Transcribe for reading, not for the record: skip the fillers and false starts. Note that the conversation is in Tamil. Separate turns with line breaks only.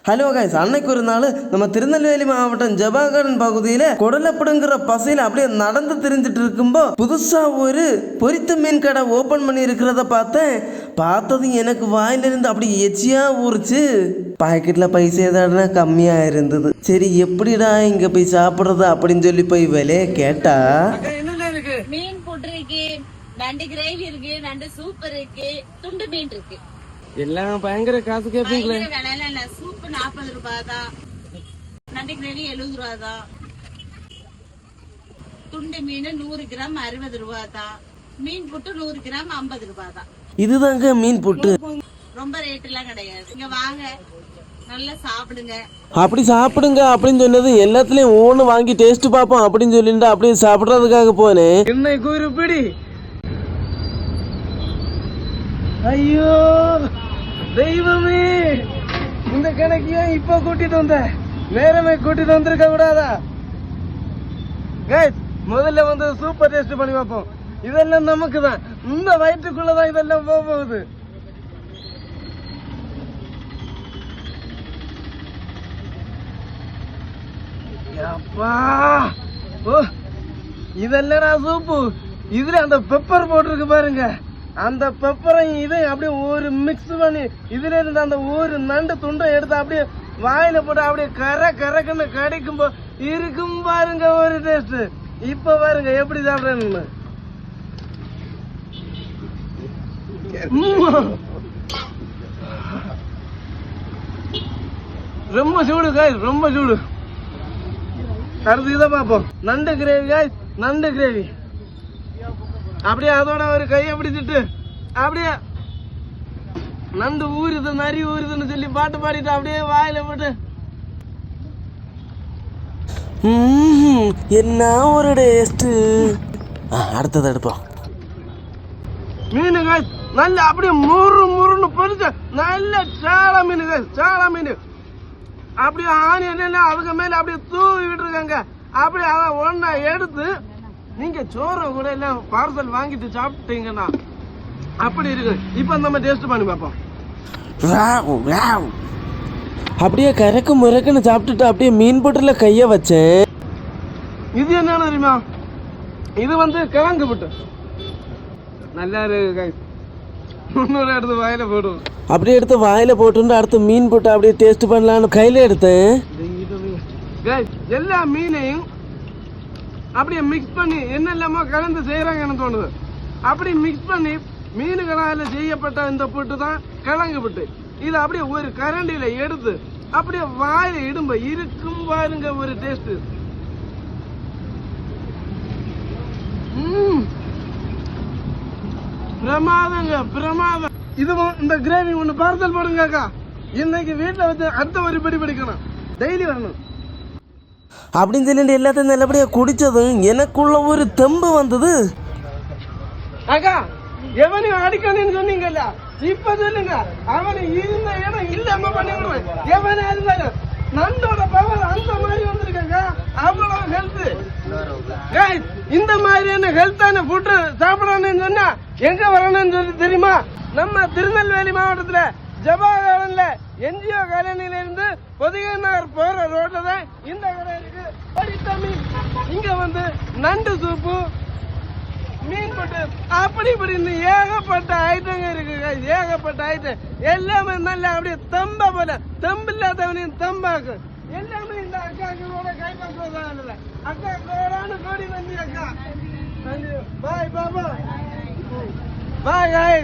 ஹலோ கைஸ், அன்னைக்கு ஒரு நாள் நம்ம திருநெல்வேலி மாவட்டம் ஜபாகரன் பகுதியில் கொடலப்படுங்கிற பசையில் அப்படியே நடந்து திரிஞ்சிட்டு இருக்கும்போ புதுசாக ஒரு பொரித்த மீன் கடை ஓப்பன் பண்ணி இருக்கிறத பார்த்ததும் எனக்கு வாயிலிருந்து அப்படி எச்சியா ஊறிச்சு. பாக்கெட்டில் பைசா ஏதாடுனா கம்மியாக இருந்தது. சரி எப்படிடா இங்கே போய் சாப்பிட்றது அப்படின்னு சொல்லி போய் விலையை கேட்டா
மீன் புட்டு இருக்கு, நண்டு கிரேவி இருக்கு, நண்டு சூப்பர் இருக்கு, துண்டு மீன் இருக்கு.
எல்லாம் பயங்கர காசு கேட்பீங்களே.
சூப்பு 40 ரூபாய் தான், நண்டு கிரேவி 70 ரூபாய் தான், துண்டு மீன் 100 கிராம் 60 ரூபாய் தான், மீன் புட்டு 100 கிராம் 50 ரூபாய் தான்.
இதுதாங்க மீன் புட்டு.
ரொம்ப ரேட் எல்லாம் கிடையாது. இங்க வாங்க, நல்லா சாப்பிடுங்க.
அப்படி சாப்பிடுங்க அப்படின்னு சொன்னது எல்லாத்துலயும் ஒவ்வொன்று வாங்கி டேஸ்ட் பார்ப்போம் அப்படின்னு சொல்லிட்டு அப்படியே சாப்பிட்றதுக்காக போனேன். இன்னைக்கு ஒரு பிடி. ஐயோ தெய்வமே, இந்த கணக்கையா இப்ப கூட்டிட்டு வந்த நேரமே கூட்டிட்டு வந்திருக்க கூடாதா? முதல்ல வந்து சூப்பர் டேஸ்ட் பண்ணி பார்ப்போம். இதெல்லாம் நமக்கு தான், இந்த வயிற்றுக்குள்ளதான் இதெல்லாம் போகுது. அப்பா ஓ, இதெல்லாம் சூப்பு. இதுல அந்த பெப்பர் போட்டிருக்கு பாருங்க. அந்த பெப்பரையும் இதையும் அப்படியே ஒரு மிக்ஸ் பண்ணி இதுல இருந்து அந்த ஒரு நண்டு துண்டை எடுத்து அப்படியே வாயில போட்டு அப்படியே கரக்குன்னு கடிக்கும் இருக்கும் பாருங்க ஒரு டேஸ்ட். இப்ப பாருங்க எப்படி சாப்பிடுறேன்னு. ரொம்ப சூடு காய், ரொம்ப சூடு. அடுத்து இதை பார்ப்போம். நண்டு கிரேவி காய், நண்டு கிரேவி. அப்படியே அதோட ஒரு கையை பிடிச்சிட்டு அப்படியே நண்டு ஊறுது நரி ஊறுதுன்னு சொல்லி பாட்டு பாடிட்டு அப்படியே வாயில போட்டு என்ன ஒரு டேஸ்ட். அடுத்தது எடுப்போம். மீன் காய் நல்ல அப்படியே முருன்னு பொரிச்ச நல்ல சால மீன் காய், சால மீன். அப்படியே ஆனியன் அதுக்கு மேல அப்படியே தூவி விட்டுருக்காங்க. அப்படியே அதை ஒன்னா எடுத்து நீங்க சோற கூட எல்லாம் பார்சல் வாங்கிட்டு சாப்பிட்டீங்கன்னா அப்படி இருக்கு. இப்ப நம்ம டேஸ்ட் பண்ணி பார்ப்போம். அப்படியே கறக்கு முறக்குன்னு சாப்பிட்டுட்டு அப்படியே மீன் போட்டுல கைய வச்சேன். இது என்ன தெரியுமா? இது வந்து கிழங்கு புட்டு. நல்லா இருக்கு. முன்னூறு எடுத்து வாயில போடுவோம். அப்படியே எடுத்து வாயில போட்டு அடுத்து மீன் போட்டு அப்படியே டேஸ்ட் பண்ணலான்னு கையில எடுத்தேன். எல்லா மீனையும் அப்படியே மிக்ஸ் பண்ணி என்னெல்லாமோ கலந்து செய்யறாங்கன்னு தோணுது. அப்படி மிக்ஸ் பண்ணி மீன்களால செய்யப்பட்ட இந்த புட்டு தான் கிழங்கு புட்டு. இது அப்படியே ஒரு கரண்டியில எடுத்து அப்படியே வாயில இடும்ப இருக்கும் பாருங்க ஒரு டேஸ்ட். பிரமாதங்க, பிரமாதம். இதுவும் இந்த கிரேவி ஒண்ணு பார்சல் போடுங்க அக்கா. இன்னைக்கு வீட்டுல வச்சு அடுத்த ஒரு படி படிக்கணும், டெய்லி வரணும் அப்படின்னு சொல்லிட்டு எல்லாத்தையும் நல்லபடியா குடிச்சதும் எனக்குள்ள ஒரு தெம்பு வந்தது. அக்கா எவனையும் அடிக்கணும்னு சொன்னீங்கல்ல, இப்ப சொல்லுங்க. அவனை இருந்த இடம் இல்லாம பண்ணி விடுவேன். எவனா இருந்தாலும் நண்டோட பவர் அந்த மாதிரி வந்திருக்காங்க. அவ்வளவு ஹெல்த். இந்த மாதிரியான ஹெல்த்தான ஃபுட் சாப்பிடணும்னு சொன்னா எங்க வரணும்னு சொல்லி தெரியுமா? நம்ம திருநெல்வேலி மாவட்டத்துல ஜபாகரன்ல என்ஜிஓ காலனில இருந்து பொதிகை நகர் போற ரோட்ல தான் இந்த கடை இருக்கு. இங்க வந்து நண்டு சூப்பு, மீன் போட்டு அப்படி இப்படின்னு ஏகப்பட்ட ஐட்டங்க இருக்கு. ஏகப்பட்ட ஐட்டம் எல்லாமே நல்லா அப்படியே தம்ப போல, தம்பு இல்லாதவனையும் தம்பாக்கு எல்லாமே இந்த அக்காக்களோட கைப்பற்றுவதா இல்ல. அக்கா கோடான கோடி நன்றி அக்கா. பாய் பாபா, பாய்.